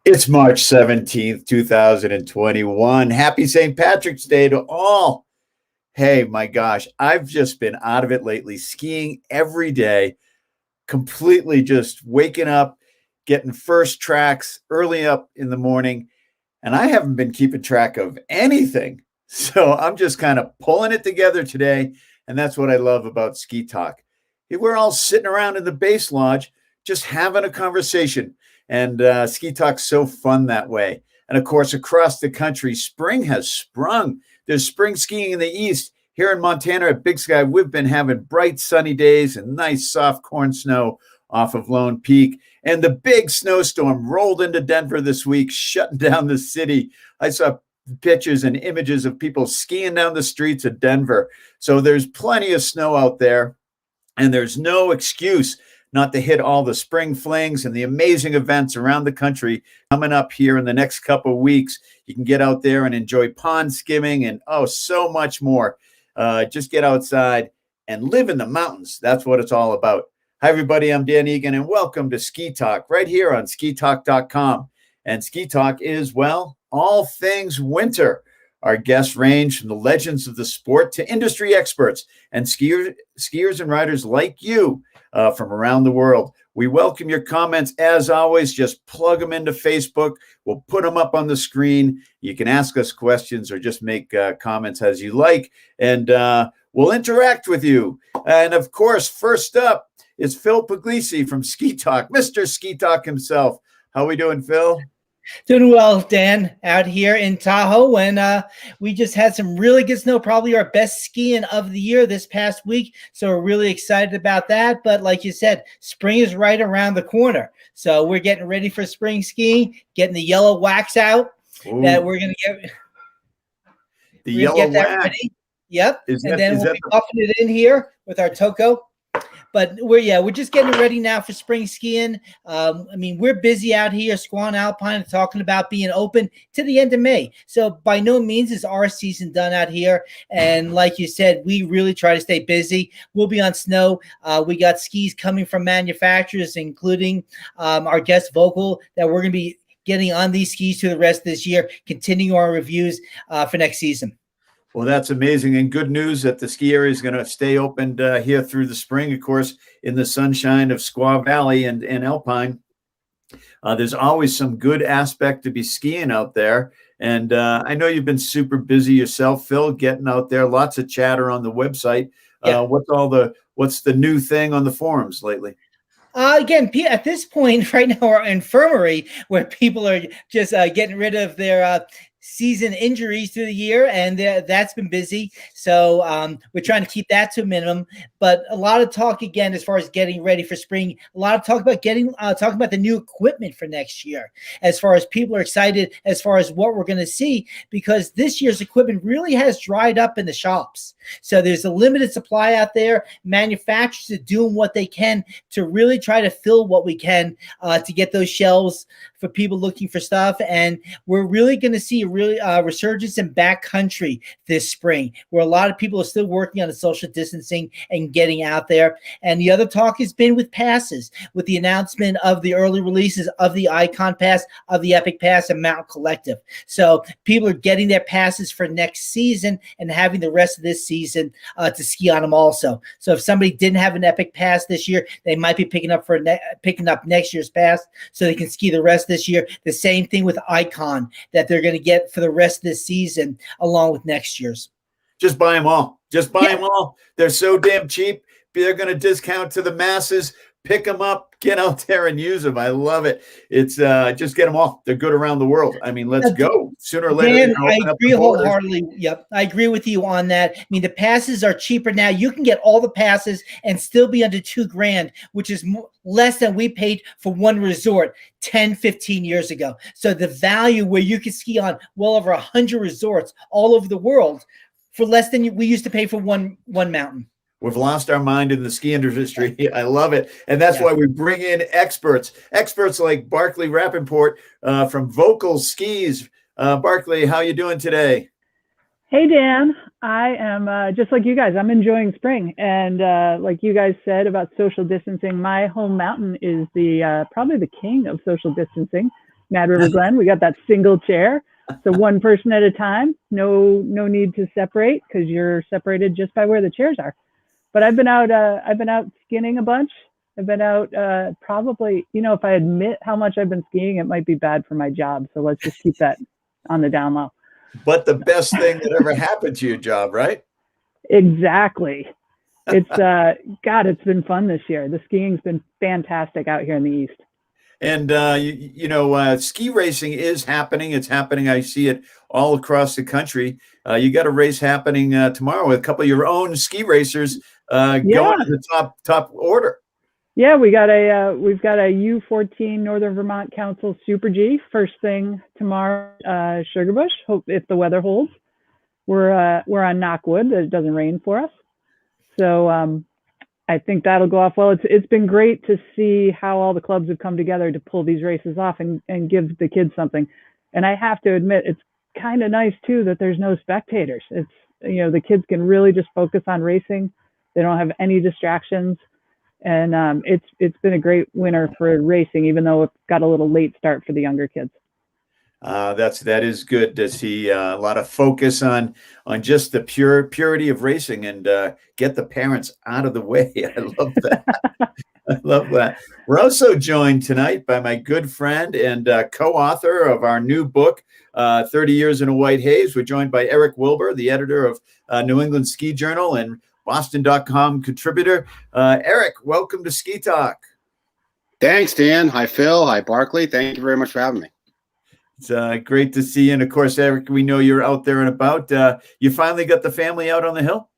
It's March 17th, 2021. Happy St. Patrick's Day to all. Hey, my gosh, I've just been out of it lately, skiing every day, completely just waking up, getting first tracks early up in the morning, and I haven't been keeping track of anything. So I'm just kind of pulling it together today, and that's what I love about Ski Talk. We're all sitting around in the base lodge, just having a conversation, and Ski Talk's so fun that way. And of course, across the country, spring has sprung. There's spring skiing in the east. Here in Montana at Big Sky, we've been having bright sunny days and nice soft corn snow off of Lone Peak. And the big snowstorm rolled into Denver this week, shutting down the city. I saw pictures and images of people skiing down the streets of Denver. So there's plenty of snow out there, and there's no excuse not to hit all the spring flings and the amazing events around the country coming up here in the next couple of weeks. You can get out there and enjoy pond skimming and so much more. Just get outside and live in the mountains. That's what it's all about. Hi, everybody. I'm Dan Egan, and welcome to Ski Talk right here on skitalk.com. And Ski Talk is, well, all things winter. Our guests range from the legends of the sport to industry experts and skiers and riders like you from around the world. We welcome your comments. As always, just plug them into Facebook. We'll put them up on the screen. You can ask us questions or just make comments as you like, and we'll interact with you. And of course, first up is Phil Puglisi from Ski Talk, Mr. Ski Talk himself. How we doing, Phil? Doing well, Dan, out here in Tahoe, and we just had some really good snow, probably our best skiing of the year this past week. So we're really excited about that. But like you said, spring is right around the corner. So we're getting ready for spring skiing, getting the yellow wax out. Ooh. That we're going to get. The yellow wax. Ready. Yep. We'll be buffing it in here with our Toco. But we're just getting ready now for spring skiing. We're busy out here, Squaw Alpine, talking about being open to the end of May. So by no means is our season done out here. And like you said, we really try to stay busy. We'll be on snow. We got skis coming from manufacturers, including our guest Vocal, that we're going to be getting on these skis through the rest of this year, continuing our reviews for next season. Well, that's amazing, and good news that the ski area is going to stay open here through the spring, of course, in the sunshine of Squaw Valley and Alpine. There's always some good aspect to be skiing out there, and I know you've been super busy yourself, Phil, getting out there. Lots of chatter on the website. Yeah. What's the new thing on the forums lately? Again, at this point right now, our infirmary, where people are just getting rid of their season injuries through the year, and that's been busy. So we're trying to keep that to a minimum. But a lot of talk again as far as getting ready for spring. A lot of talk about talking about the new equipment for next year. As far as people are excited, as far as what we're going to see, because this year's equipment really has dried up in the shops. So there's a limited supply out there. Manufacturers are doing what they can to really try to fill what we can to get those shelves for people looking for stuff. And we're really going to see a really resurgence in backcountry this spring, where a lot of people are still working on the social distancing and getting out there. And the other talk has been with passes, with the announcement of the early releases of the Icon Pass, of the Epic Pass, and Mountain Collective. So people are getting their passes for next season and having the rest of this season to ski on them also. So if somebody didn't have an Epic Pass this year, they might be picking up next year's pass so they can ski the rest this year. The same thing with Icon that they're going to get for the rest of this season along with next year's. Just buy them all. Just buy them all. They're so damn cheap. They're going to discount to the masses. Pick them up, get out there and use them. I love it. It's just get them all. They're good around the world. I mean, let's go. Sooner or later. Dan, I agree wholeheartedly. Yep, I agree with you on that. I mean, the passes are cheaper now. You can get all the passes and still be under $2,000, which is less than we paid for one resort 10, 15 years ago. So the value where you can ski on well over 100 resorts all over the world for less than we used to pay for one mountain. We've lost our mind in the ski industry. I love it. And that's why we bring in experts like Barclay Rappaport from Vocal Skis. Barclay, how you doing today? Hey, Dan. I am just like you guys. I'm enjoying spring. And like you guys said about social distancing, my home mountain is the probably the king of social distancing. Mad River Glen. We got that single chair. So one person at a time, no need to separate because you're separated just by where the chairs are. But I've been out skinning a bunch. I've been out probably, if I admit how much I've been skiing, it might be bad for my job. So let's just keep that on the down low. But the best thing that ever happened to your job, right? Exactly. It's God, it's been fun this year. The skiing's been fantastic out here in the East. And, ski racing is happening. It's happening. I see it all across the country. You got a race happening tomorrow with a couple of your own ski racers going to the top order. Yeah, we've got a U14 Northern Vermont Council Super G first thing tomorrow. Sugarbush. Hope if the weather holds, we're on knockwood that it doesn't rain for us. So I think that'll go off well. It's been great to see how all the clubs have come together to pull these races off and give the kids something. And I have to admit, it's kind of nice too that there's no spectators. It's the kids can really just focus on racing. They don't have any distractions. And it's been a great winter for racing, even though it got a little late start for the younger kids. That is good to see a lot of focus on just the purity of racing and get the parents out of the way. I love that. I love that. We're also joined tonight by my good friend and co-author of our new book, 30 Years in a White Haze. We're joined by Eric Wilbur, the editor of New England Ski Journal and Boston.com contributor. Eric, welcome to Ski Talk. Thanks, Dan. Hi, Phil. Hi, Barclay. Thank you very much for having me. It's great to see you. And of course, Eric, we know you're out there and about. You finally got the family out on the hill?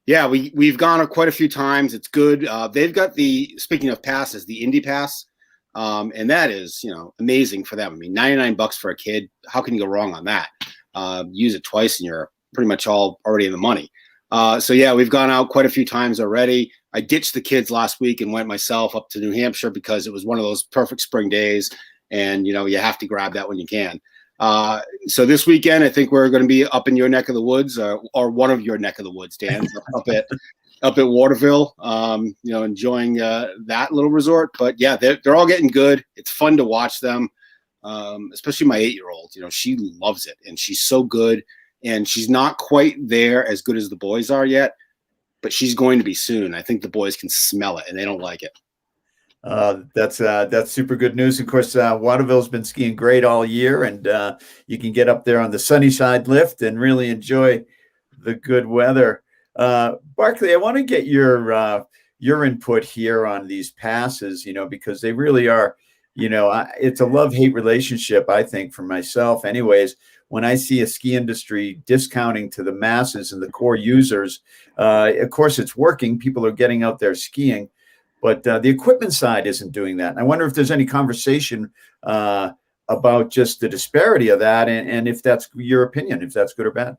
Yeah, we've gone quite a few times. It's good. They've got speaking of passes, the Indy Pass. And that is, amazing for them. I mean, $99 for a kid. How can you go wrong on that? Use it twice and you're pretty much already in the money. So yeah, we've gone out quite a few times already. I ditched the kids last week and went myself up to New Hampshire because it was one of those perfect spring days. And, you have to grab that when you can. So this weekend, I think we're going to be up in your neck of the woods or one of your neck of the woods, Dan, up at Waterville, enjoying that little resort. But yeah, they're all getting good. It's fun to watch them, especially my 8-year-old. She loves it and she's so good. And she's not quite there as good as the boys are yet, but she's going to be soon. I think the boys can smell it and they don't like it. That's super good news. Of course, Waterville's been skiing great all year, and you can get up there on the Sunnyside lift and really enjoy the good weather. Barclay, I want to get your input here on these passes, because they really are, it's a love-hate relationship, I think, for myself anyways. When I see a ski industry discounting to the masses and the core users, of course, it's working. People are getting out there skiing. But the equipment side isn't doing that. And I wonder if there's any conversation about just the disparity of that and if that's your opinion, if that's good or bad.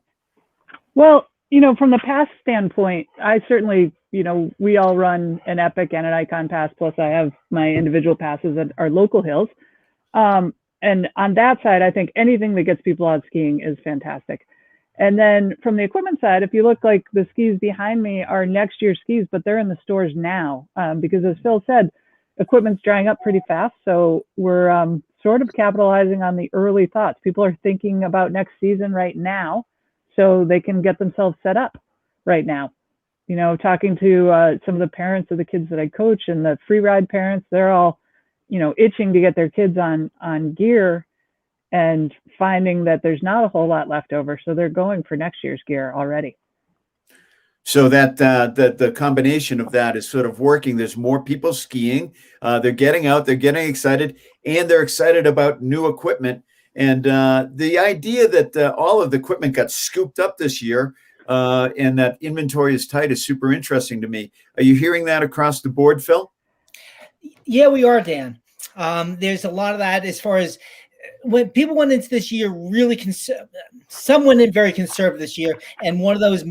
Well, from the pass standpoint, I certainly, we all run an Epic and an Icon Pass, plus I have my individual passes at our local hills. And on that side, I think anything that gets people out skiing is fantastic. And then from the equipment side, if you look, like the skis behind me are next year's skis, but they're in the stores now because, as Phil said, equipment's drying up pretty fast. So we're sort of capitalizing on the early thoughts. People are thinking about next season right now so they can get themselves set up right now. Talking to some of the parents of the kids that I coach and the free ride parents, they're all, itching to get their kids on gear and finding that there's not a whole lot left over. So they're going for next year's gear already. So that the combination of that is sort of working. There's more people skiing. They're getting out, they're getting excited, and they're excited about new equipment. And the idea that all of the equipment got scooped up this year and that inventory is tight is super interesting to me. Are you hearing that across the board, Phil? Yeah, we are, Dan. There's a lot of that as far as when people went into this year really some went in very conservative this year, and one of those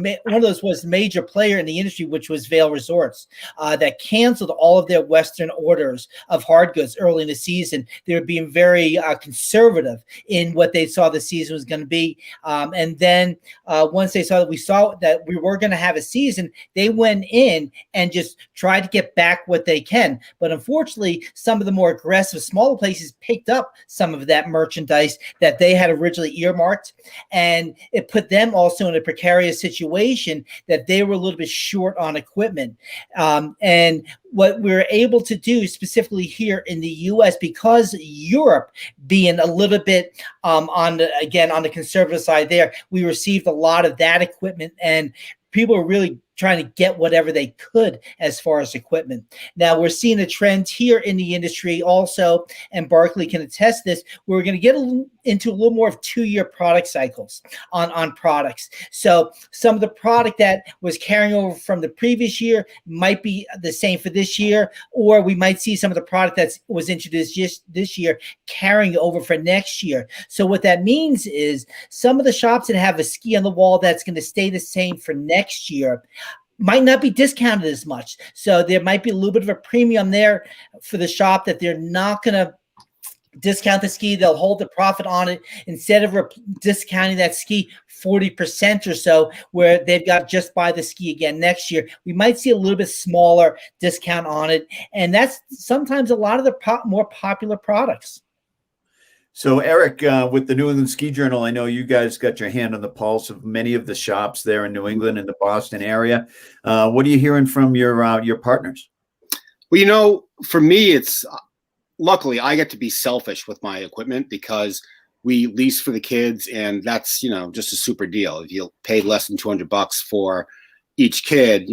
was a major player in the industry, which was Vail Resorts, that canceled all of their Western orders of hard goods early in the season. They were being very conservative in what they saw the season was going to be, and then once they saw that we were going to have a season, they went in and just tried to get back what they can. But unfortunately, some of the more aggressive, smaller places picked up some of that that merchandise that they had originally earmarked. And it put them also in a precarious situation that they were a little bit short on equipment. And what we're able to do specifically here in the U.S., because Europe being a little bit on the conservative side there, we received a lot of that equipment, and people are really trying to get whatever they could as far as equipment. Now we're seeing a trend here in the industry also, and Barclay can attest this. We're going to get into a little more of 2-year product cycles on products. So some of the product that was carrying over from the previous year might be the same for this year, or we might see some of the product that was introduced just this year carrying over for next year. So what that means is some of the shops that have a ski on the wall that's going to stay the same for next year might not be discounted as much. So there might be a little bit of a premium there for the shop that they're not going to discount the ski. They'll hold the profit on it instead of discounting that ski 40% or so, where they've got just buy the ski again next year. We might see a little bit smaller discount on it. And that's sometimes a lot of the more popular products. So, Eric, with the New England Ski Journal, I know you guys got your hand on the pulse of many of the shops there in New England and the Boston area. What are you hearing from your partners? Well, for me, it's luckily I get to be selfish with my equipment because we lease for the kids, and that's just a super deal. If you pay less than $200 for each kid,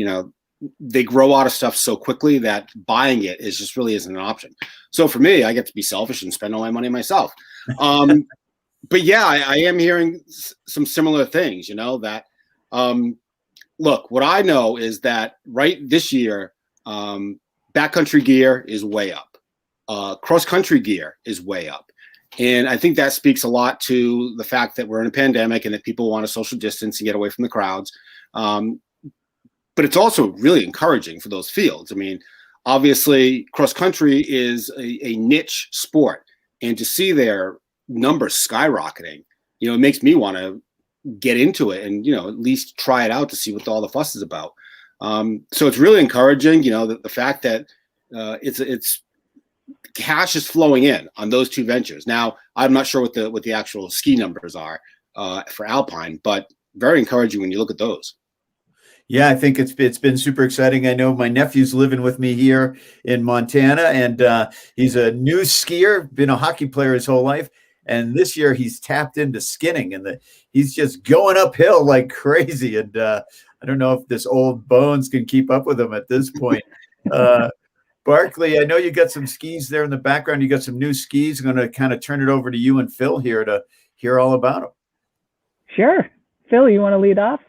they grow out of stuff so quickly that buying it really isn't an option. So for me, I get to be selfish and spend all my money myself. But yeah, I am hearing some similar things, that, look, what I know is that right this year, backcountry gear is way up. Cross-country gear is way up. And I think that speaks a lot to the fact that we're in a pandemic and that people want to social distance and get away from the crowds. But it's also really encouraging for those fields. I mean, obviously, cross-country is a niche sport. And to see their numbers skyrocketing, it makes me want to get into it and, at least try it out to see what all the fuss is about. So it's really encouraging, the fact that it's cash is flowing in on those two ventures. Now, I'm not sure what the actual ski numbers are for Alpine, but very encouraging when you look at those. Yeah, I think it's been super exciting. I know my nephew's living with me here in Montana, and he's a new skier, been a hockey player his whole life. And this year he's tapped into skinning, and he's just going uphill like crazy. And I don't know if this old bones can keep up with him at this point. Barclay, I know you got some skis there in the background. You got some new skis. I'm going to kind of turn it over to you and Phil here to hear all about them. Sure. Phil, you want to lead off?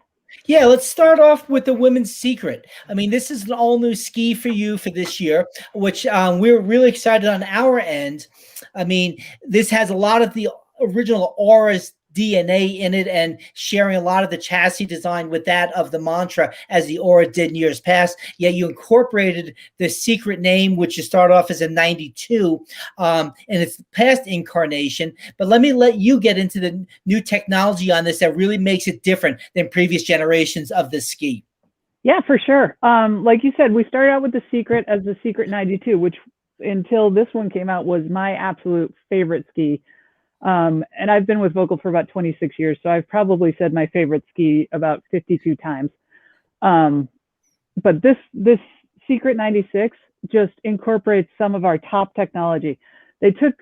Yeah, let's start off with the Women's Secret. I mean, this is an all-new ski for you for this year, which we're really excited on our end. I mean, this has a lot of the original Aura's DNA in it and sharing a lot of the chassis design with that of the Mantra as the Aura did in years past. Yet you incorporated the Secret name, which you start off as a 92 in its past incarnation. But let you get into the new technology on this that really makes it different than previous generations of the ski. Yeah, for sure. Like you said, we started out with the Secret as the Secret 92, which until this one came out was my absolute favorite ski. And I've been with Vocal for about 26 years, so I've probably said my favorite ski about 52 times. But this Secret 96 just incorporates some of our top technology. They took,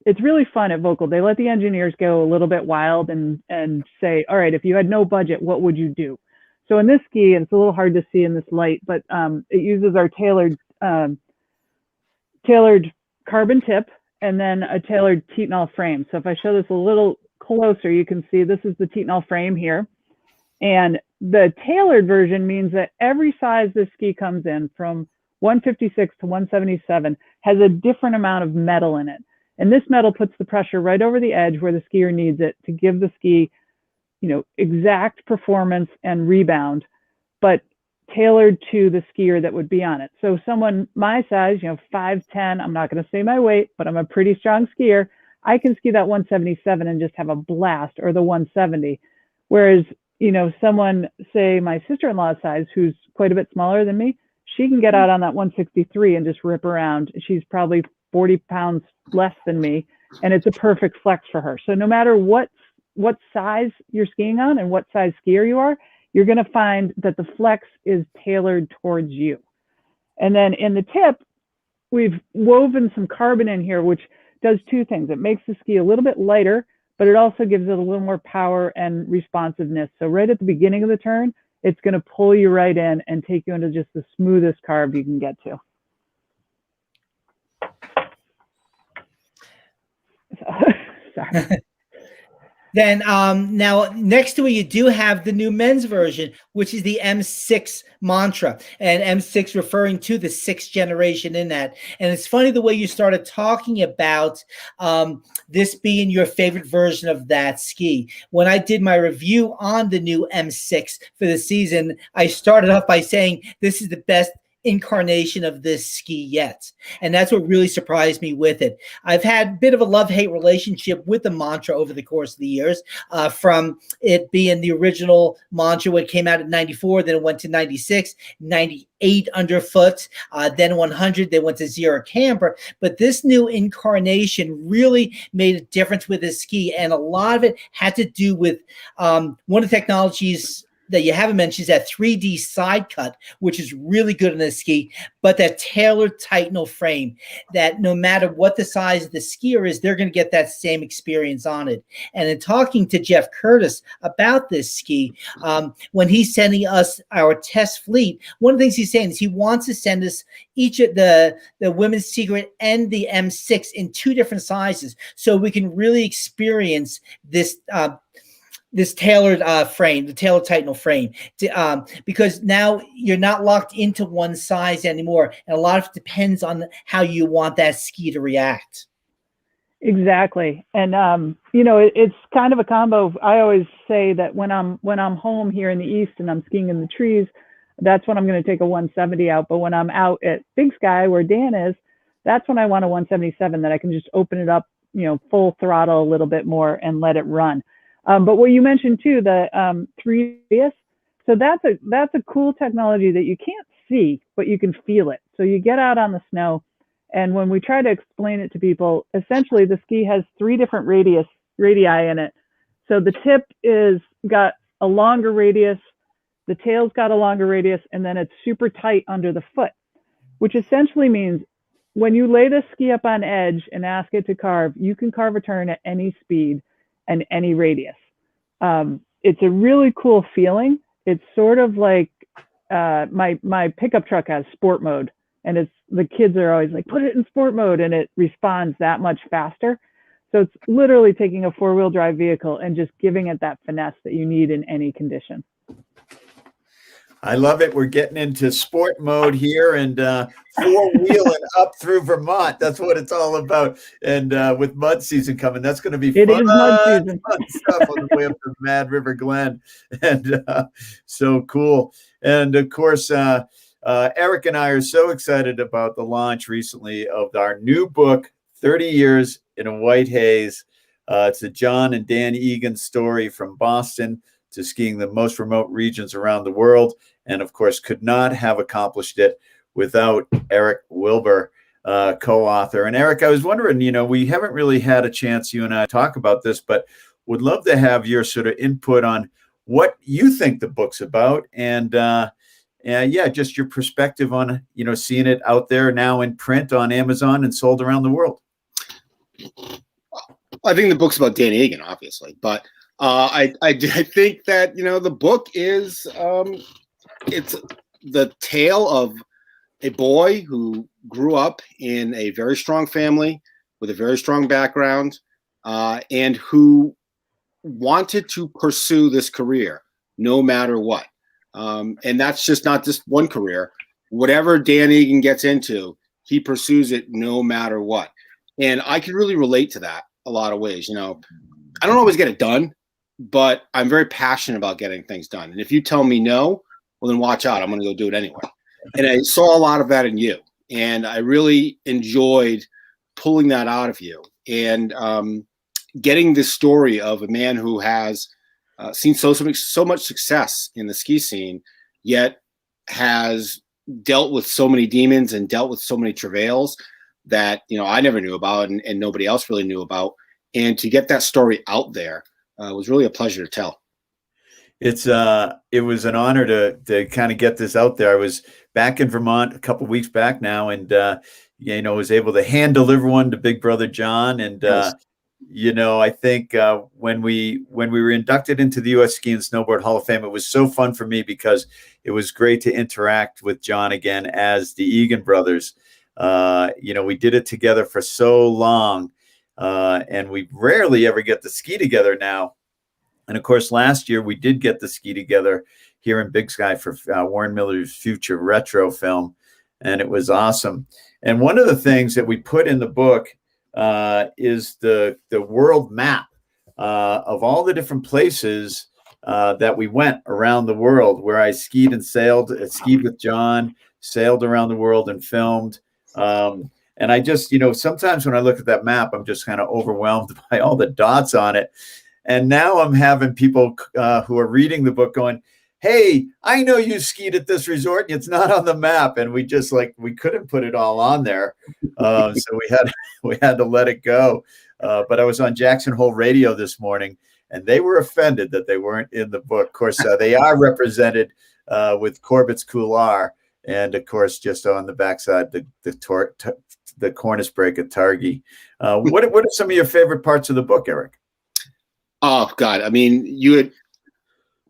it's really fun at Vocal. They let the engineers go a little bit wild and say, all right, if you had no budget, what would you do? So in this ski, and it's a little hard to see in this light, but it uses our tailored carbon tip and then a tailored Titanol frame. So if I show this a little closer, you can see this is the Titanol frame here. And the tailored version means that every size this ski comes in, from 156 to 177, has a different amount of metal in it. And this metal puts the pressure right over the edge where the skier needs it to give the ski, exact performance and rebound, but tailored to the skier that would be on it. So someone my size, 5'10", I'm not going to say my weight, but I'm a pretty strong skier. I can ski that 177 and just have a blast, or the 170. Whereas, someone, say my sister-in-law's size, who's quite a bit smaller than me, she can get out on that 163 and just rip around. She's probably 40 pounds less than me, and it's a perfect flex for her. So no matter what size you're skiing on and what size skier you are, you're going to find that the flex is tailored towards you. And then in the tip, we've woven some carbon in here, which does two things. It makes the ski a little bit lighter, but it also gives it a little more power and responsiveness. So right at the beginning of the turn, it's going to pull you right in and take you into just the smoothest carve you can get to. Sorry. Then now next to it, you do have the new men's version, which is the M6 mantra, and M6 referring to the sixth generation in that. And it's funny the way you started talking about this being your favorite version of that ski. When I did my review on the new M6 for the season, I started off by saying this is the best incarnation of this ski yet, and that's what really surprised me with it. I've had a bit of a love-hate relationship with the mantra over the course of the years, from it being the original mantra when it came out in 94, then it went to 96, 98 underfoot, then 100, then went to zero camber. But this new incarnation really made a difference with this ski, and a lot of it had to do with one of the technologies that you haven't mentioned is that 3D side cut, which is really good in this ski, but that tailored Titanal frame that no matter what the size of the skier is, they're going to get that same experience on it. And in talking to Jeff Curtis about this ski, when he's sending us our test fleet, one of the things he's saying is he wants to send us each of the Women's Secret and the M6 in two different sizes so we can really experience this tailored frame, the tailored Titanal frame, because now you're not locked into one size anymore. And a lot of it depends on how you want that ski to react. Exactly. And, it's kind of a combo. I always say that when I'm home here in the East and I'm skiing in the trees, that's when I'm going to take a 170 out. But when I'm out at Big Sky where Dan is, that's when I want a 177 that I can just open it up, full throttle a little bit more and let it run. But what you mentioned too, the 3DS, so that's a cool technology that you can't see, but you can feel it. So you get out on the snow, and when we try to explain it to people, essentially the ski has 3 different radii in it. So the tip is got a longer radius, the tail's got a longer radius, and then it's super tight under the foot, which essentially means when you lay the ski up on edge and ask it to carve, you can carve a turn at any speed and any radius. It's a really cool feeling. It's sort of like my pickup truck has sport mode, and the kids are always like, put it in sport mode, and it responds that much faster. So it's literally taking a 4-wheel drive vehicle and just giving it that finesse that you need in any condition. I love it. We're getting into sport mode here and 4-wheeling up through Vermont. That's what it's all about. And with mud season coming, that's going to be fun. It is mud season. Fun stuff on the way up to Mad River Glen. And so cool. And of course, Eric and I are so excited about the launch recently of our new book, 30 Years in a White Haze. It's a John and Dan Egan story from Boston to skiing the most remote regions around the world. And of course, could not have accomplished it without Eric Wilbur, co-author. And Eric, I was wondering, we haven't really had a chance, you and I, talk about this, but would love to have your sort of input on what you think the book's about. And just your perspective on, seeing it out there now in print on Amazon and sold around the world. I think the book's about Dan Egan, obviously, but I think that, the book is, it's the tale of a boy who grew up in a very strong family with a very strong background, and who wanted to pursue this career no matter what. And that's just not just one career. Whatever Dan Egan gets into, he pursues it no matter what. And I can really relate to that a lot of ways. I don't always get it done, but I'm very passionate about getting things done. And if you tell me no, well, then watch out. I'm going to go do it anyway. And I saw a lot of that in you. And I really enjoyed pulling that out of you and getting this story of a man who has seen so much success in the ski scene, yet has dealt with so many demons and dealt with so many travails. that, I never knew about and nobody else really knew about. And to get that story out there was really a pleasure to tell. It was an honor to kind of get this out there. I was back in Vermont a couple of weeks back now, and was able to hand deliver one to Big Brother John. And Nice. I think when we were inducted into the U.S. Ski and Snowboard Hall of Fame, it was so fun for me because it was great to interact with John again as the Egan brothers. We did it together for so long, and we rarely ever get to ski together now. And of course, last year we did get to ski together here in Big Sky for Warren Miller's Future Retro film, and it was awesome. And one of the things that we put in the book is the world map of all the different places that we went around the world, where I skied and sailed, skied with John, sailed around the world and filmed. And I just, sometimes when I look at that map, I'm just kind of overwhelmed by all the dots on it. And now I'm having people who are reading the book going, hey, I know you skied at this resort and it's not on the map. And we just we couldn't put it all on there. So we had to let it go. But I was on Jackson Hole Radio this morning and they were offended that they weren't in the book. Of course, they are represented with Corbett's Couloir. And of course, just on the backside, the cornice break at Targhee. What are some of your favorite parts of the book, Eric? Oh God. I mean,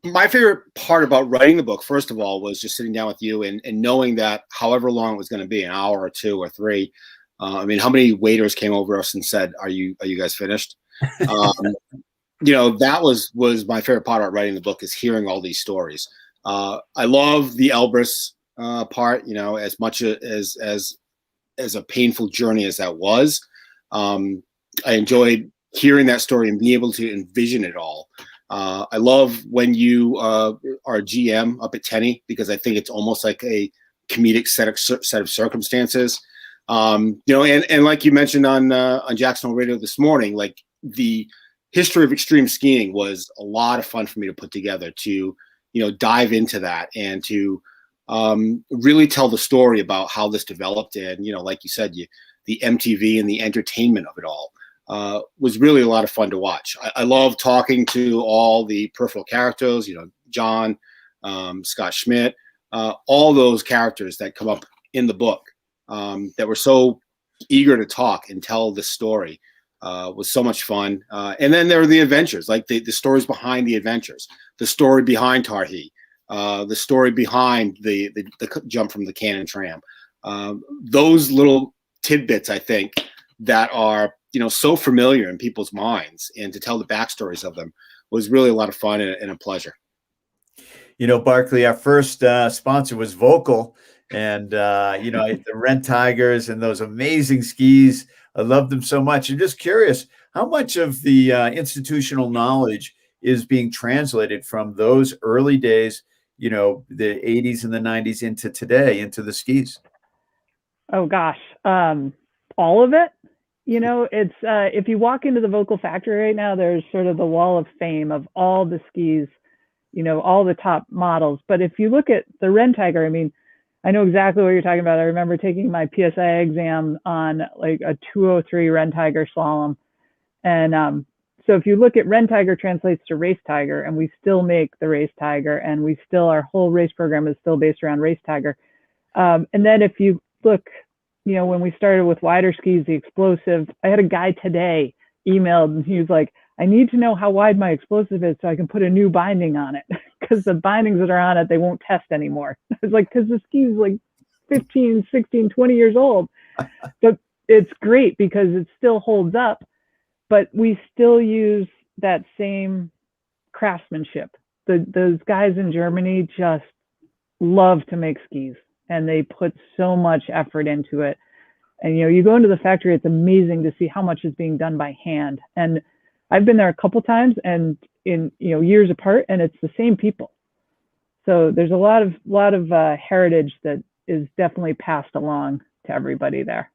my favorite part about writing the book, first of all, was just sitting down with you and knowing that however long it was going to be, an hour or 2 or 3. How many waiters came over us and said, are you guys finished? That was my favorite part about writing the book, is hearing all these stories. I love the Elbrus part, as much as a painful journey as that was. I enjoyed hearing that story and being able to envision it all. I love when you are GM up at Tenny, because I think it's almost like a comedic set of circumstances. And like you mentioned on Jackson Hole Radio this morning, like the history of extreme skiing was a lot of fun for me to put together, to dive into that and to really tell the story about how this developed. And like you said, the MTV and the entertainment of it all. Was really a lot of fun to watch. I love talking to all the peripheral characters, John, Scott Schmidt, all those characters that come up in the book that were so eager to talk and tell the story. Was so much fun. And then there are the adventures, like the stories behind the adventures, the story behind Targhee, the story behind the jump from the Cannon Tram. Those little tidbits, I think, that are so familiar in people's minds, and to tell the backstories of them was really a lot of fun and a pleasure. Barclay, our first sponsor was Vocal, and the Rent Tigers and those amazing skis. I love them so much. I'm just curious, how much of the institutional knowledge is being translated from those early days, the 80s and the 90s into today, into the skis? Oh gosh, all of it. It's if you walk into the Vocal factory right now, there's sort of the wall of fame of all the skis, all the top models. But if you look at the Rentiger, I know exactly what you're talking about. I remember taking my PSI exam on like a 203 Rentiger slalom. And so if you look at Rentiger translates to Race Tiger, and we still make the Race Tiger, and our whole race program is still based around Race Tiger. And then if you look, when we started with wider skis, the explosive, I had a guy today emailed, and he was like, I need to know how wide my explosive is so I can put a new binding on it, because the bindings that are on it, they won't test anymore. I was like, because the ski is like 15, 16, 20 years old. But it's great because it still holds up, but we still use that same craftsmanship. Those guys in Germany just love to make skis, and they put so much effort into it. And, you go into the factory, it's amazing to see how much is being done by hand. And I've been there a couple times, and in, years apart, and it's the same people. So there's a lot of heritage that is definitely passed along to everybody there.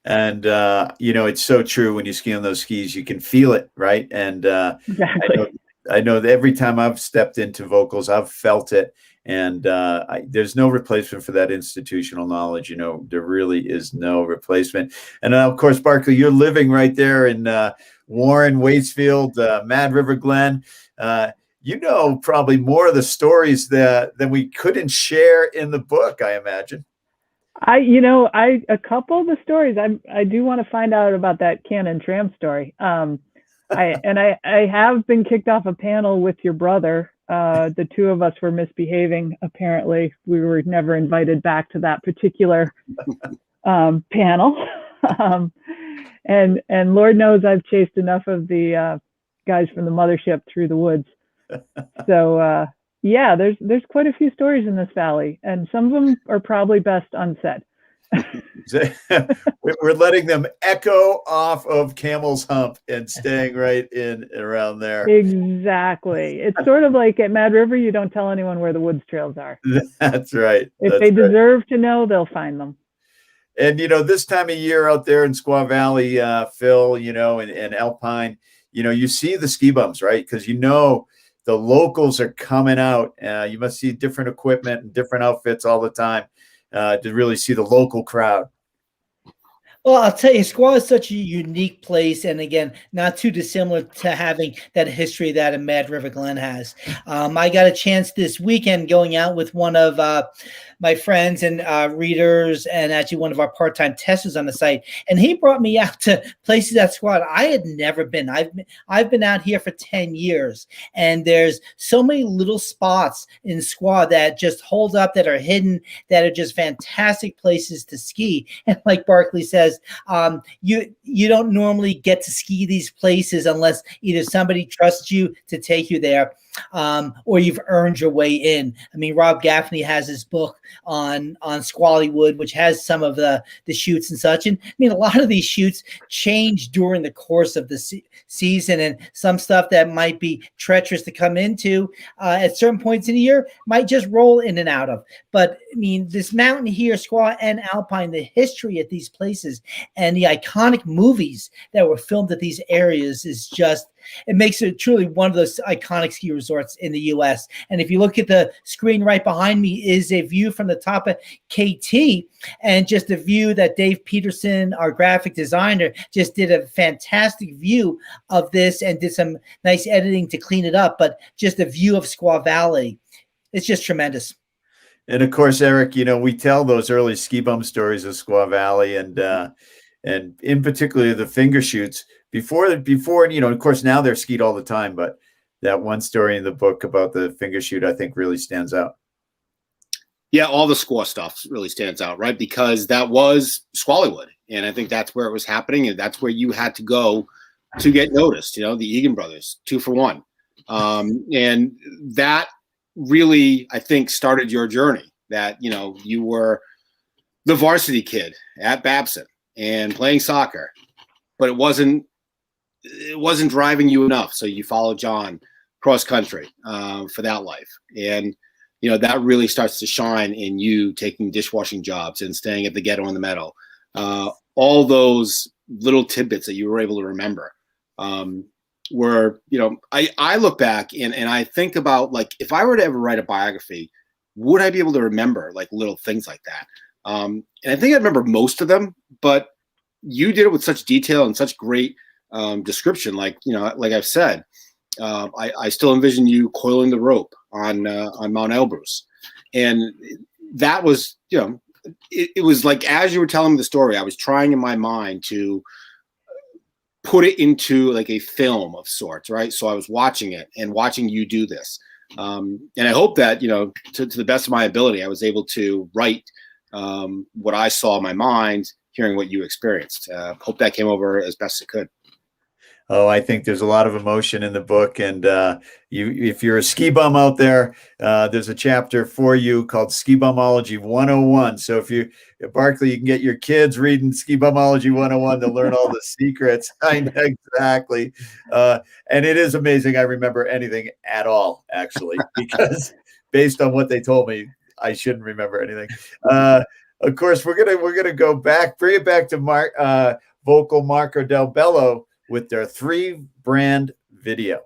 And, it's so true. When you ski on those skis, you can feel it, right? And exactly. I know that every time I've stepped into Vocals, I've felt it. And there's no replacement for that institutional knowledge. There really is no replacement. And of course, Barclay, you're living right there in Warren, Waitsfield, Mad River Glen. Probably more of the stories than we couldn't share in the book, I imagine. A couple of the stories, I do want to find out about that Cannon Tram story. I have been kicked off a panel with your brother. The two of us were misbehaving. Apparently, we were never invited back to that particular panel. And Lord knows I've chased enough of the guys from the mothership through the woods. So yeah, there's quite a few stories in this valley, and some of them are probably best unsaid. We're letting them echo off of Camel's Hump and staying right in around there. Exactly. It's sort of like at Mad River, you don't tell anyone where the woods trails are. That's right. If they deserve to know, they'll find them. And, this time of year out there in Squaw Valley, Phil, and Alpine, you see the ski bums, right? Because, the locals are coming out. You must see different equipment and different outfits all the time to really see the local crowd. Well, I'll tell you, Squaw is such a unique place, and again, not too dissimilar to having that history that a Mad River Glen has. I got a chance this weekend going out with one of my friends and readers, and actually one of our part-time testers on the site, and he brought me out to places at Squaw I had never been. I've been out here for 10 years, and there's so many little spots in Squaw that just hold up, that are hidden, that are just fantastic places to ski. And like Barclay says, you don't normally get to ski these places unless either somebody trusts you to take you there, or you've earned your way in. I mean, Rob Gaffney has his book on Squallywood, which has some of the shoots and such. And I mean, a lot of these shoots change during the course of the season, and some stuff that might be treacherous to come into at certain points in the year might just roll in and out of. But I mean, this mountain here, Squaw and Alpine, the history at these places and the iconic movies that were filmed at these areas is just, it makes it truly one of those iconic ski resorts in the U.S. And if you look at the screen right behind me is a view from the top of KT, and just a view that Dave Peterson, our graphic designer, just did a fantastic view of this and did some nice editing to clean it up. But just a view of Squaw Valley, it's just tremendous. And of course, Eric, we tell those early ski bum stories of Squaw Valley, and in particular the finger shoots. Before, of course, now they're skied all the time, but that one story in the book about the finger shoot, I think, really stands out. Yeah, all the Squaw stuff really stands out, right? Because that was Squallywood, and I think that's where it was happening, and that's where you had to go to get noticed. The Egan brothers, 2 for 1, and that really, I think, started your journey. That you were the varsity kid at Babson and playing soccer, but it wasn't driving you enough. So you followed John cross country for that life. And, that really starts to shine in you taking dishwashing jobs and staying at the Ghetto on the Meadow. All those little tidbits that you were able to remember were, I look back and I think about, like, if I were to ever write a biography, would I be able to remember like little things like that? And I think I remember most of them, but you did it with such detail and such great description. Like I've said, I still envision you coiling the rope on Mount Elbrus. And that was, it was like, as you were telling me the story, I was trying in my mind to put it into like a film of sorts, right? So I was watching it and watching you do this. And I hope that, to the best of my ability, I was able to write what I saw in my mind, hearing what you experienced. Hope that came over as best it could. Oh, I think there's a lot of emotion in the book, and if you're a ski bum out there, there's a chapter for you called Ski Bumology 101. So if Barclay, you can get your kids reading Ski Bumology 101 to learn all the secrets. I know exactly, and it is amazing. I remember anything at all, actually, because based on what they told me, I shouldn't remember anything. Of course, we're gonna go back, bring it back to vocal Marco Del Bello with their 3-brand video.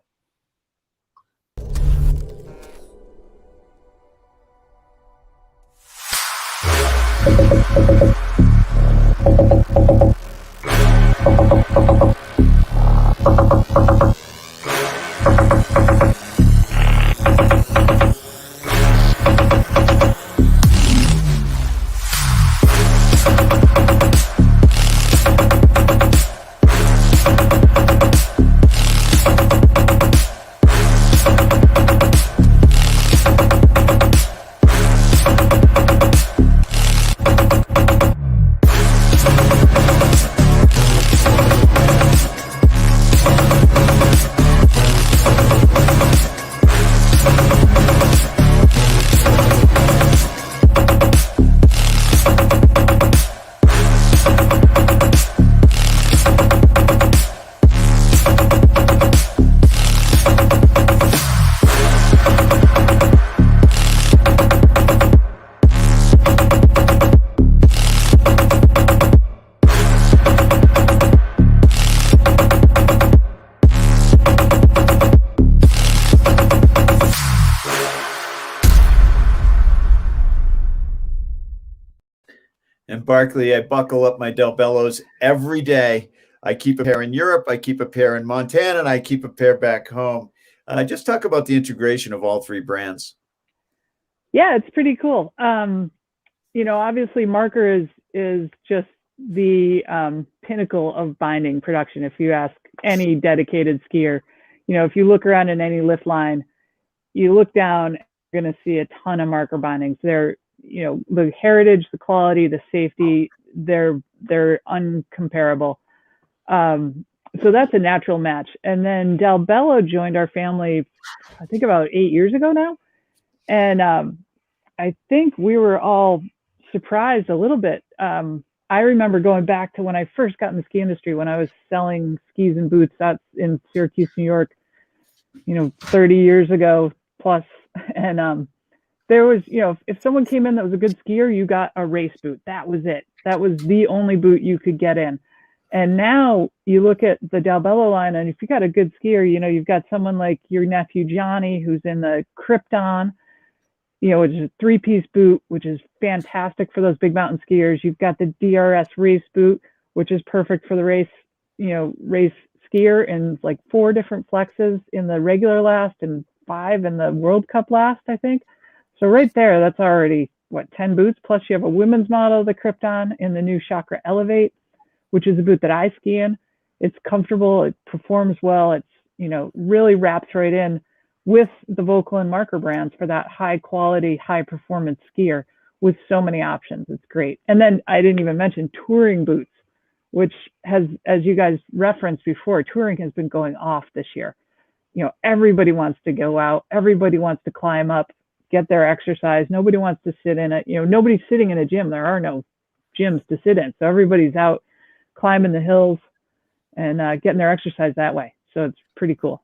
And Barclay, I buckle up my Del Bellos every day. I keep a pair in Europe, I keep a pair in Montana, and I keep a pair back home. Just talk about the integration of all three brands. Yeah, it's pretty cool. Obviously Marker is just the pinnacle of binding production. If you ask any dedicated skier, if you look around in any lift line, you look down, you're going to see a ton of Marker bindings. They're, the heritage, the quality, the safety, they're uncomparable. So that's a natural match. And then Del Bello joined our family, I think about 8 years ago now. And I think we were all surprised a little bit. I remember going back to when I first got in the ski industry, when I was selling skis and boots out in Syracuse, New York, 30 years ago plus. And there was, if someone came in that was a good skier, you got a race boot. That was it. That was the only boot you could get in. And now you look at the Del Bello line, and if you got a good skier, you've got someone like your nephew Johnny, who's in the Krypton, which is a three-piece boot, which is fantastic for those big mountain skiers. You've got the DRS race boot, which is perfect for the race skier, and like 4 different flexes in the regular last and 5 in the World Cup last, I think. So right there, that's already 10 boots. Plus you have a women's model of the Krypton in the new Chakra Elevate, which is a boot that I ski in. It's comfortable, it performs well, it's really wraps right in with the Vocal and Marker brands for that high quality, high performance skier with so many options. It's great. And then I didn't even mention touring boots, which has, as you guys referenced before, touring has been going off this year. Everybody wants to go out, everybody wants to climb up, get their exercise. Nobody wants to sit in it. Nobody's sitting in a gym. There are no gyms to sit in. So everybody's out climbing the hills and getting their exercise that way. So it's pretty cool.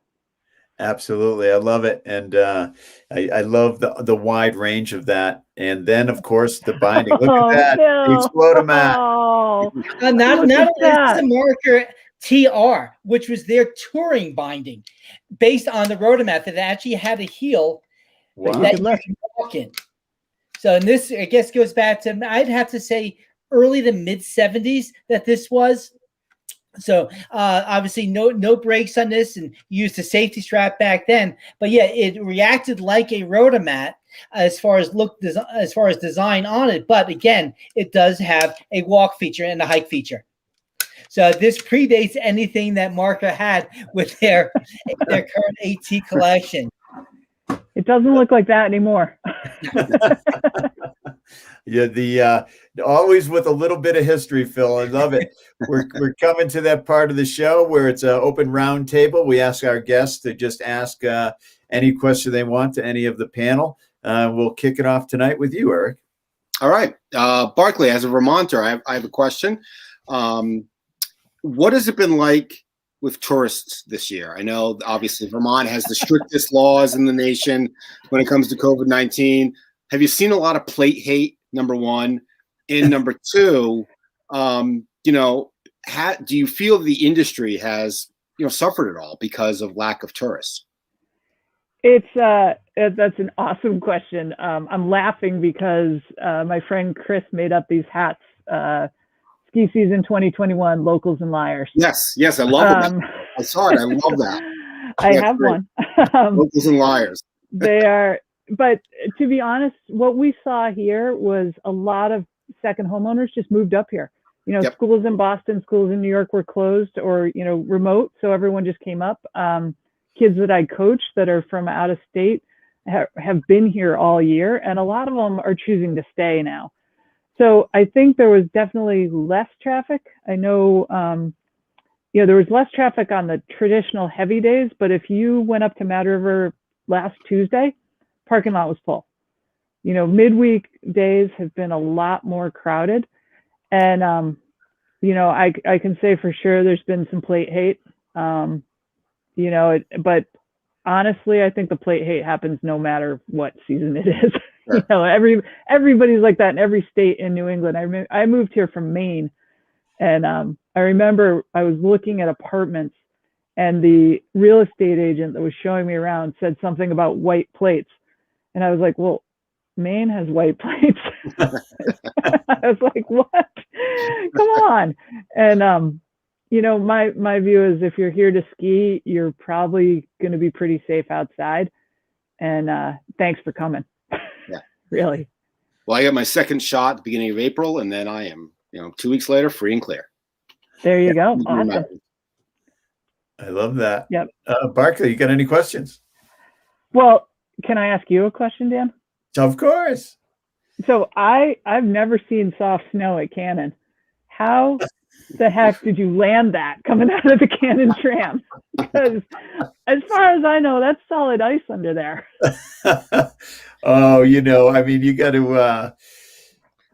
Absolutely. I love it. And I love the wide range of that. And then, of course, the binding. Look at that. The Explodomat. Not only the Marker TR, which was their touring binding based on the Rotomat that actually had a heel that you can walk in. So, and this, I guess, goes back to, I'd have to say, early to mid 70s that this was. So obviously no brakes on this, and used a safety strap back then. But yeah, it reacted like a Rotomat as far as as far as design on it. But again, it does have a walk feature and a hike feature. So this predates anything that Marker had with their current AT collection. It doesn't look like that anymore. Yeah, always with a little bit of history, Phil. I love it. We're coming to that part of the show where it's an open round table. We ask our guests to just ask any question they want to any of the panel. We'll kick it off tonight with you, Eric. All right. Barclay, as a Vermonter, I have a question. What has it been like with tourists this year? I know, obviously, Vermont has the strictest laws in the nation when it comes to COVID-19. Have you seen a lot of plate hate, number one? And number two, do you feel the industry has, suffered at all because of lack of tourists? That's an awesome question. I'm laughing because my friend Chris made up these hats Ski season 2021, locals and liars. Yes, I love it. I saw it. I love that. I have one. Locals and liars. They are, but to be honest, what we saw here was a lot of second homeowners just moved up here. Schools in Boston, schools in New York were closed or, remote. So everyone just came up. Kids that I coach that are from out of state have been here all year. And a lot of them are choosing to stay now. So I think there was definitely less traffic. I know, there was less traffic on the traditional heavy days, but if you went up to Mad River last Tuesday, parking lot was full. Midweek days have been a lot more crowded. And, I can say for sure there's been some plate hate, but honestly, I think the plate hate happens no matter what season it is. Sure. Everybody's like that in every state in New England. I moved here from Maine, and I remember I was looking at apartments, and the real estate agent that was showing me around said something about white plates, and I was like, well, Maine has white plates. I was like, what? Come on. And my view is if you're here to ski, you're probably going to be pretty safe outside. And thanks for coming. Yeah. Really. Well, I got my second shot at the beginning of April, and then I am, 2 weeks later, free and clear. There you go. Awesome. I love that. Yep. Barclay, you got any questions? Well, can I ask you a question, Dan? Of course. So I've never seen soft snow at Cannon. How the heck did you land that coming out of the Cannon tram? Because as far as I know, that's solid ice under there. Oh, you got to.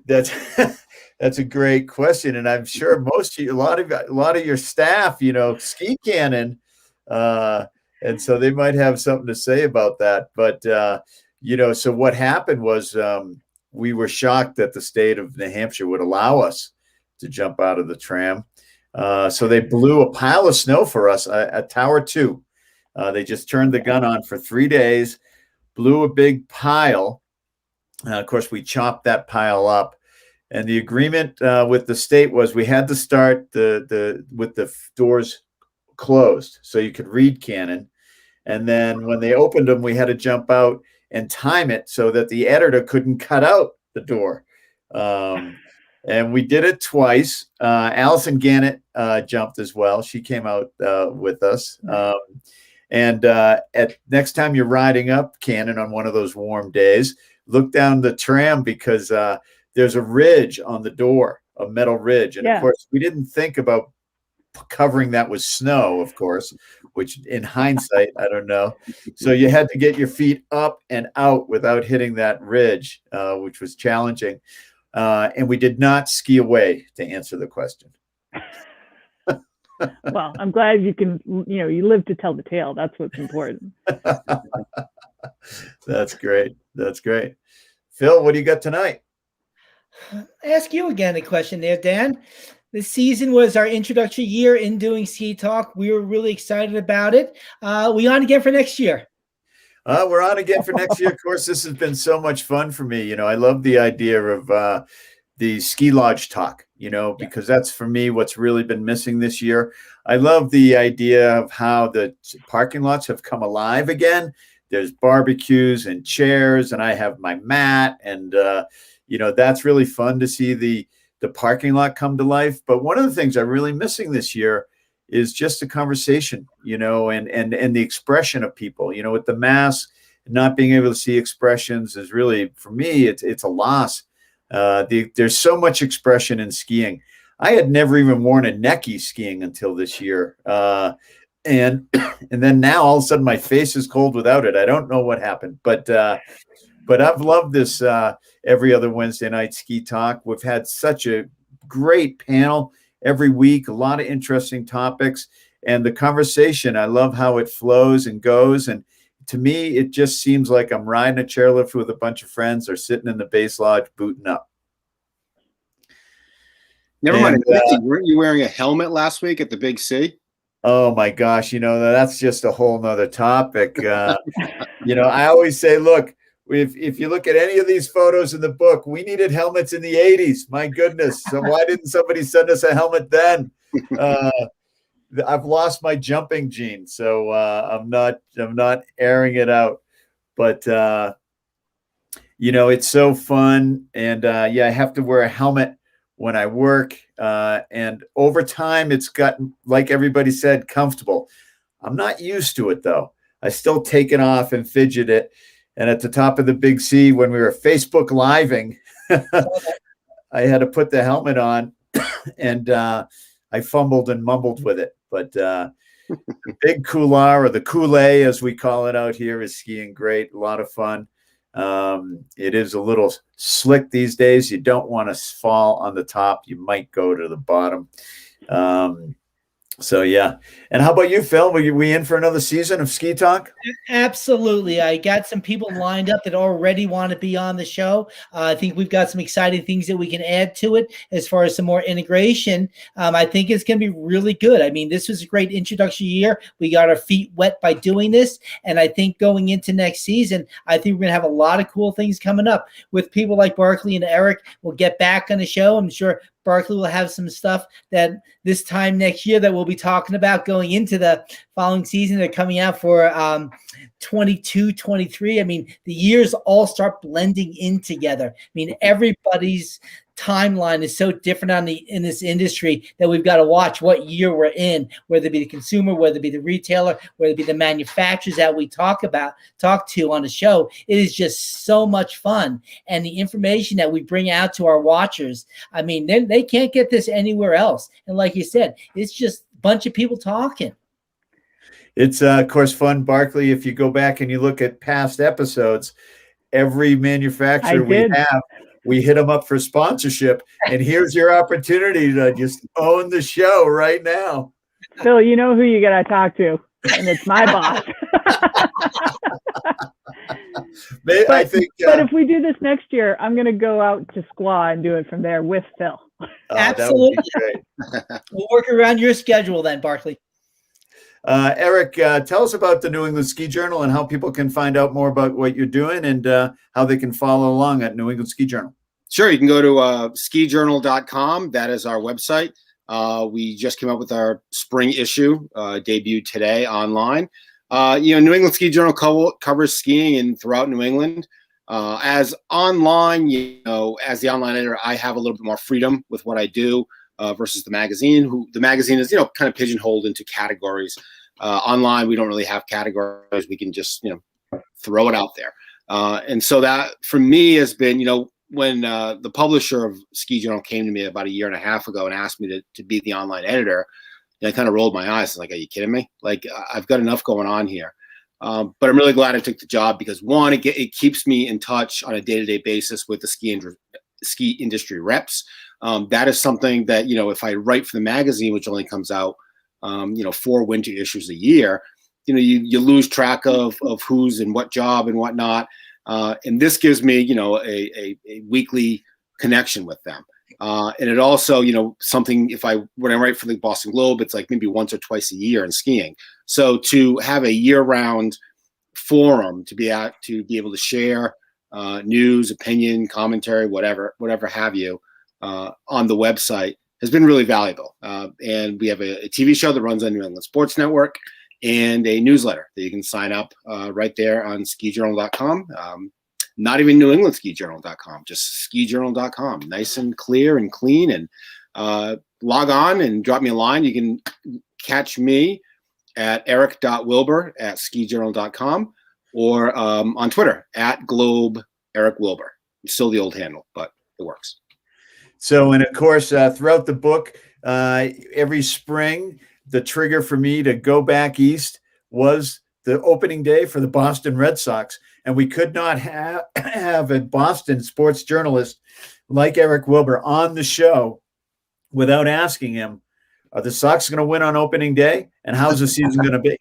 That's a great question, and I'm sure a lot of your staff, ski Cannon, and so they might have something to say about that. But so what happened was we were shocked that the state of New Hampshire would allow us to jump out of the tram. So they blew a pile of snow for us at Tower 2. They just turned the gun on for 3 days, blew a big pile. Of course, we chopped that pile up. And the agreement with the state was we had to start with the doors closed so you could read Cannon. And then when they opened them, we had to jump out and time it so that the editor couldn't cut out the door. And we did it twice. Allison Gannett jumped as well. She came out with us. And at next time you're riding up Cannon on one of those warm days, look down the tram because there's a ridge on the door, a metal ridge. And of course, we didn't think about covering that with snow, of course, which in hindsight, I don't know. So you had to get your feet up and out without hitting that ridge, which was challenging. And we did not ski away, to answer the question. Well, I'm glad you can, you live to tell the tale. That's what's important. That's great. That's great. Phil, what do you got tonight? Ask you again a question there, Dan. This season was our introductory year in doing Ski Talk. We were really excited about it. We on again for next year? We're on again for next year. Of course, this has been so much fun for me. I love the idea of the ski lodge talk, because that's for me what's really been missing this year. I love the idea of how the parking lots have come alive again. There's barbecues and chairs, and I have my mat, and that's really fun to see the parking lot come to life. But one of the things I'm really missing this year is just the conversation, and the expression of people, with the mask, not being able to see expressions is really, for me, it's a loss. There's so much expression in skiing. I had never even worn a necky skiing until this year. And then now all of a sudden my face is cold without it. I don't know what happened, but I've loved this every other Wednesday night ski talk. We've had such a great panel every week, a lot of interesting topics, and the conversation, I love how it flows and goes. And to me, it just seems like I'm riding a chairlift with a bunch of friends or sitting in the base lodge booting up. Never mind. Weren't you wearing a helmet last week at the Big C? Oh my gosh, that's just a whole nother topic. I always say, look, if you look at any of these photos in the book, we needed helmets in the 80s. My goodness. So why didn't somebody send us a helmet then? I've lost my jumping gene, so I'm not airing it out. But it's so fun, and I have to wear a helmet when I work, and over time it's gotten, like everybody said, comfortable. I'm not used to it though. I still take it off and fidget it. And at the top of the Big C, when we were Facebook living, I had to put the helmet on, and I fumbled and mumbled with it. But the big couloir, or the coulee as we call it out here, is skiing great. A lot of fun. It is a little slick these days. You don't want to fall on the top. You might go to the bottom. So yeah. And how about you, Phil? We in for another season of Ski Talk? Absolutely. I got some people lined up that already want to be on the show. I think we've got some exciting things that we can add to it as far as some more integration. I think it's going to be really good. I mean, this was a great introduction year. We got our feet wet by doing this. And I think going into next season, I think we're going to have a lot of cool things coming up with people like Barclay and Eric. We'll get back on the show. I'm sure Barclay will have some stuff that this time next year that we'll be talking about going into the following season. They're coming out for 22, 23. I mean, the years all start blending in together. I mean, everybody's timeline is so different in this industry that we've got to watch what year we're in, whether it be the consumer, whether it be the retailer, whether it be the manufacturers that we talk to on the show. It is just so much fun. And the information that we bring out to our watchers, I mean, they can't get this anywhere else. And like you said, it's just a bunch of people talking. It's, of course, fun, Barclay. If you go back and you look at past episodes, every manufacturer we hit them up for sponsorship, and here's your opportunity to just own the show right now. Phil, you know who you got to talk to, and it's my boss. But if we do this next year, I'm going to go out to Squaw and do it from there with Phil. Absolutely. We'll work around your schedule then, Barclay. Eric, tell us about the New England Ski Journal and how people can find out more about what you're doing, and how they can follow along at New England Ski Journal. Sure. You can go to skijournal.com. That is our website. We just came up with our spring issue, debuted today online. New England Ski Journal covers skiing and throughout New England. As online, as the online editor, I have a little bit more freedom with what I do versus the magazine. The magazine is, kind of pigeonholed into categories. Online, we don't really have categories. We can just, throw it out there. And so that for me has been, when the publisher of Ski Journal came to me about a year and a half ago and asked me to be the online editor, I kind of rolled my eyes. Like, are you kidding me? Like, I've got enough going on here. But I'm really glad I took the job because, one, it keeps me in touch on a day-to-day basis with the ski industry reps. That is something that, if I write for the magazine, which only comes out, 4 winter issues a year, you lose track of who's in what job and whatnot. And this gives me, a weekly connection with them. And it also, something when I write for the Boston Globe, it's like maybe once or twice a year in skiing. So to have a year-round forum to be able to share news, opinion, commentary, whatever have you, on the website has been really valuable. And we have a TV show that runs on New England Sports Network and a newsletter that you can sign up right there on skijournal.com. Not even newenglandskijournal.com, just skijournal.com. Nice and clear and clean. And log on and drop me a line. You can catch me at eric.wilbur@skijournal.com or on Twitter @Globe Eric Wilbur. It's still the old handle, but it works. So, and of course, throughout the book, every spring, the trigger for me to go back east was the opening day for the Boston Red Sox. And we could not have a Boston sports journalist like Eric Wilbur on the show without asking him, are the Sox going to win on opening day? And how's the season going to be?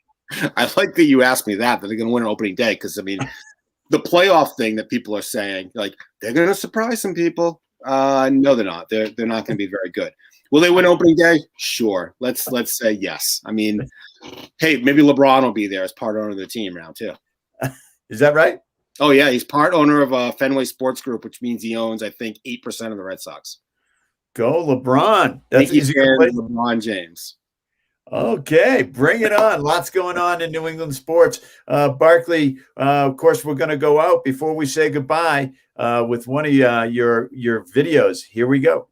I like that you asked me that they're going to win on opening day. Because, I mean, the playoff thing that people are saying, like, they're going to surprise some people. No, they're not. They're not going to be very good. Will they win opening day? Sure. Let's say yes. I mean, hey, maybe LeBron will be there as part owner of the team round 2. Is that right? Oh yeah, he's part owner of Fenway Sports Group, which means he owns, I think, 8% of the Red Sox. Go LeBron. That's easy to play. LeBron James. Okay, bring it on. Lots going on in New England sports. Barclay, of course, we're going to go out before we say goodbye with one of your videos. Here we go.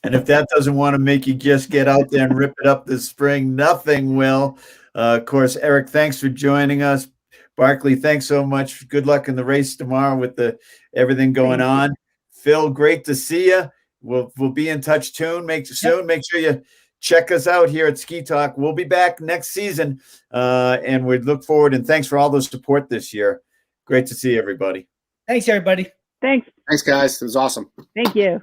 And if that doesn't want to make you just get out there and rip it up this spring, nothing will. Of course, Eric, thanks for joining us. Barclay, thanks so much. Good luck in the race tomorrow with everything going on. Phil, great to see you. We'll be in touch soon. Make sure you check us out here at Ski Talk. We'll be back next season, and we look forward. And thanks for all the support this year. Great to see everybody. Thanks, everybody. Thanks. Thanks, guys. It was awesome. Thank you.